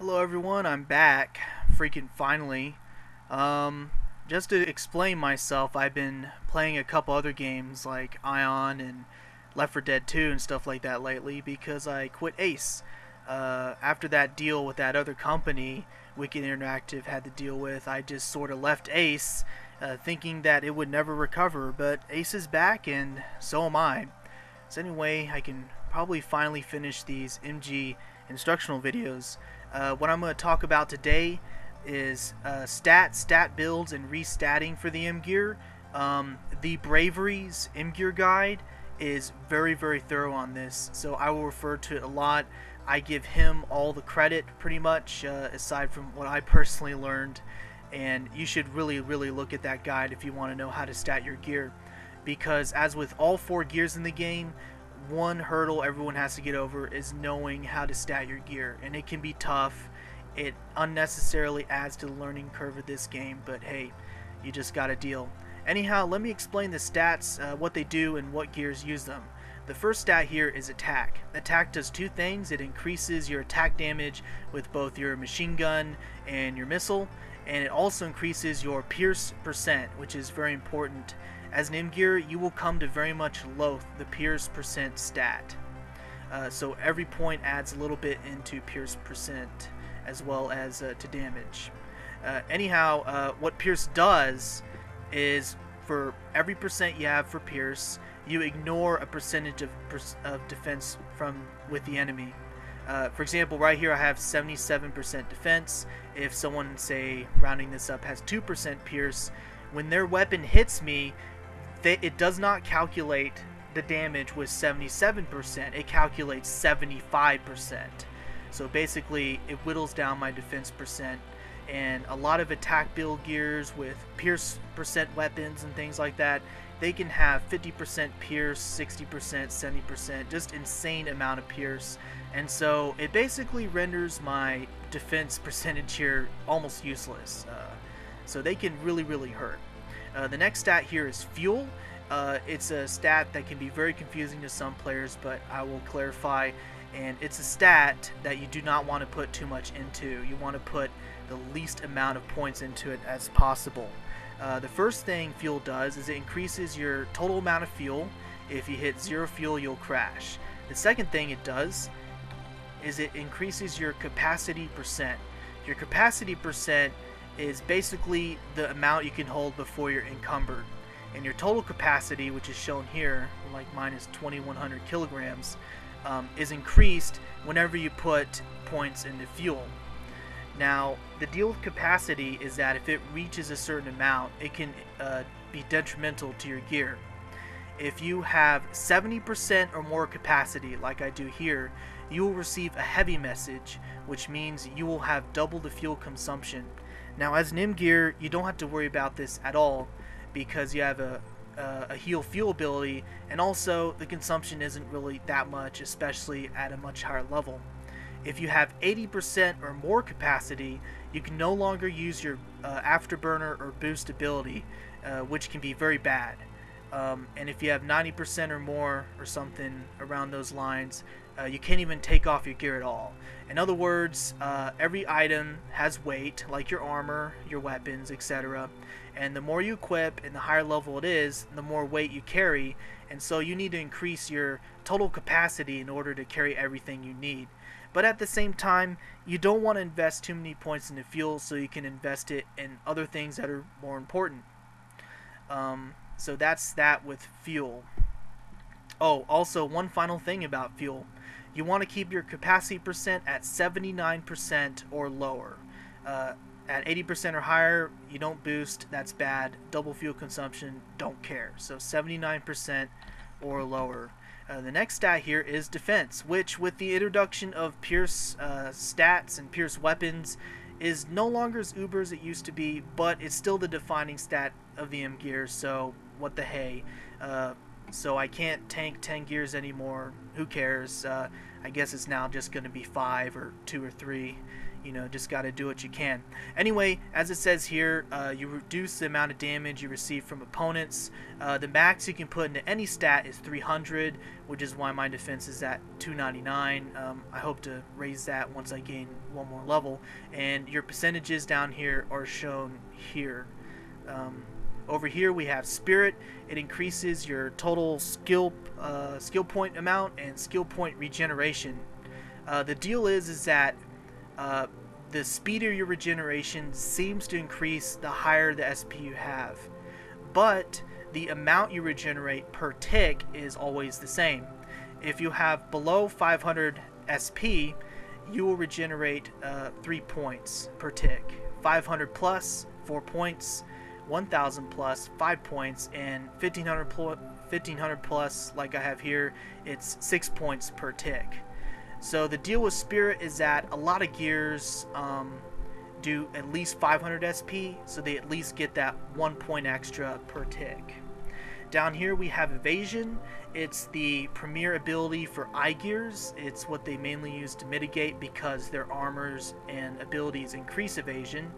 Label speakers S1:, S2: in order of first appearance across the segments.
S1: Hello everyone, I'm back. Freaking finally. Just to explain myself, I've been playing a couple other games like Ion and Left 4 Dead 2 and stuff like that lately because I quit Ace. After that deal with that other company Wicked Interactive had to deal with, I just sort of left Ace thinking that it would never recover, but Ace is back and so am I. So anyway, I can probably finally finish these MG instructional videos. What I'm going to talk about today is stat builds and restatting for the M gear. The Bravery's M gear guide is very thorough on this, so I will refer to it a lot. I give him all the credit pretty much, aside from what I personally learned, and you should really look at that guide if you want to know how to stat your gear, because as with all four gears in the game, one hurdle everyone has to get over is knowing how to stat your gear, and it can be tough. It unnecessarily adds to the learning curve of this game, but hey, you just gotta deal. Anyhow, let me explain the stats, what they do and what gears use them. The first stat here is attack. Attack does two things. It increases your attack damage with both your machine gun and your missile, and it also increases your pierce percent, which is very important. As an M gear, you will come to very much loathe the pierce percent stat. So every point adds a little bit into pierce percent as well as to damage. Anyhow, what pierce does is for every percent you have for pierce, you ignore a percentage of defense with the enemy. For example, right here I have 77% defense. If someone, say, rounding this up, has 2% pierce, when their weapon hits me, it does not calculate the damage with 77%, it calculates 75%. So basically it whittles down my defense percent, and a lot of attack build gears with pierce percent weapons and things like that, they can have 50% pierce, 60%, 70%, just insane amount of pierce, and so it basically renders my defense percentage here almost useless. So they can really hurt. The next stat here is fuel. It's a stat that can be very confusing to some players, but I will clarify. And it's a stat that you do not want to put too much into. You want to put the least amount of points into it as possible. The first thing fuel does is it increases your total amount of fuel. If you hit 0 fuel, you'll crash. The second thing it does is it increases your capacity percent. Your capacity percent is basically the amount you can hold before you're encumbered, and your total capacity, which is shown here, like mine is 2100 kilograms, is increased whenever you put points into fuel. Now, the deal with capacity is that if it reaches a certain amount, it can be detrimental to your gear. If you have 70% or more capacity, like I do here, you will receive a heavy message, which means you will have double the fuel consumption. Now, as an M gear, you don't have to worry about this at all because you have a heal fuel ability, and also the consumption isn't really that much, especially at a much higher level. If you have 80% or more capacity, you can no longer use your afterburner or boost ability, which can be very bad. And if you have 90% or more or something around those lines, you can't even take off your gear at all. In other words, every item has weight, like your armor, your weapons, etc. And the more you equip and the higher level it is, the more weight you carry, and so you need to increase your total capacity in order to carry everything you need. But at the same time, you don't want to invest too many points into fuel, so you can invest it in other things that are more important. So that's that with fuel. Oh, also one final thing about fuel. You want to keep your capacity percent at 79% or lower. At 80% or higher, you don't boost, that's bad. Double fuel consumption, don't care. So 79% or lower. The next stat here is defense, which with the introduction of pierce stats and pierce weapons is no longer as uber as it used to be, but it's still the defining stat of the M gear, so what the hey. so I can't tank 10 gears anymore. Who cares? I guess it's now just going to be 5 or 2 or 3. You know, just got to do what you can. Anyway, as it says here, you reduce the amount of damage you receive from opponents. The max you can put into any stat is 300, which is why my defense is at 299. I hope to raise that once I gain one more level. And your percentages down here are shown here. Over here we have Spirit. It increases your total skill point amount and skill point regeneration. The deal is that the speed of your regeneration seems to increase the higher the SP you have, but the amount you regenerate per tick is always the same. If you have below 500 SP, you will regenerate 3 points per tick. 500 plus 4 points, 1000 plus 5 points, and 1500 plus, like I have here, it's 6 points per tick. So the deal with Spirit is that a lot of gears do at least 500 SP, so they at least get that 1 point extra per tick. Down here we have Evasion. It's the premier ability for eye gears. It's what they mainly use to mitigate because their armors and abilities increase evasion.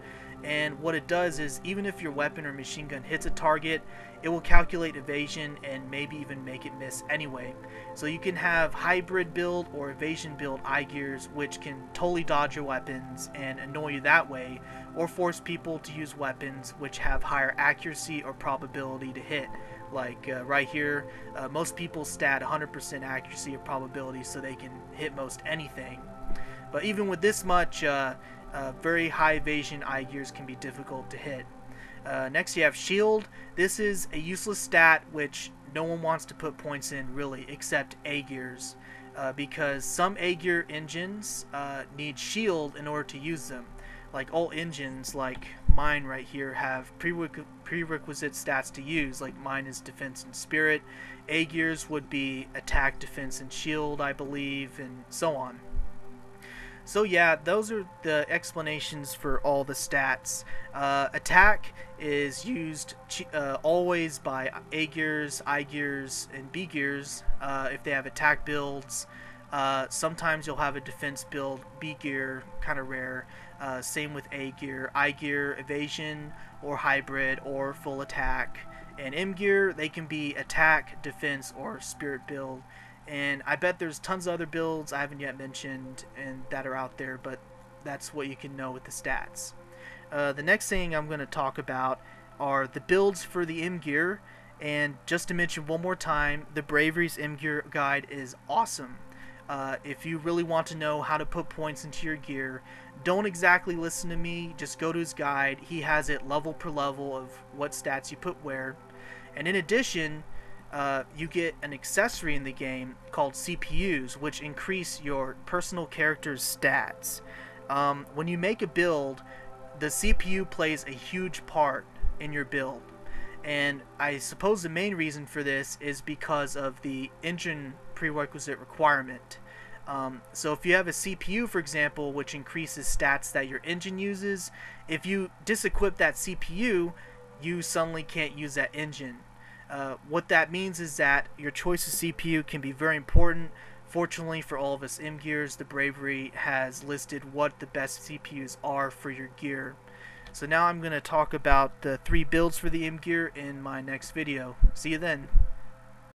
S1: And what it does is, even if your weapon or machine gun hits a target, it will calculate evasion and maybe even make it miss anyway. So you can have hybrid build or evasion build eye gears, which can totally dodge your weapons and annoy you that way, or force people to use weapons which have higher accuracy or probability to hit. Like right here, most people stat 100% accuracy or probability, so they can hit most anything. But even with this much, very high evasion eye gears can be difficult to hit. Next you have Shield. This is a useless stat which no one wants to put points in really, except A gears, because some A gear engines need Shield in order to use them. Like all engines, like mine right here, have prerequisite stats to use. Like mine is Defense and Spirit. A gears would be Attack, Defense, and Shield, I believe, and so on. So yeah, those are the explanations for all the stats. Attack is used always by A gears, I gears, and B gears if they have attack builds. Sometimes you'll have a defense build, B gear, kind of rare. Same with A gear, I gear, evasion, or hybrid, or full attack. And M gear, they can be attack, defense, or spirit build. And I bet there's tons of other builds I haven't yet mentioned and that are out there, but that's what you can know with the stats. The next thing I'm going to talk about are the builds for the M gear. And just to mention one more time, the Bravery's M gear guide is awesome. If you really want to know how to put points into your gear, don't exactly listen to me, just go to his guide. He has it level per level of what stats you put where. And in addition, you get an accessory in the game called CPUs, which increase your personal character's stats. When you make a build, the CPU plays a huge part in your build. And I suppose the main reason for this is because of the engine prerequisite requirement. So if you have a CPU, for example, which increases stats that your engine uses, if you disequip that CPU, you suddenly can't use that engine. What that means is that your choice of CPU can be very important. Fortunately for all of us M gears, the Bravery has listed what the best CPUs are for your gear. So now I'm going to talk about the 3 builds for the M gear in my next video. See you then.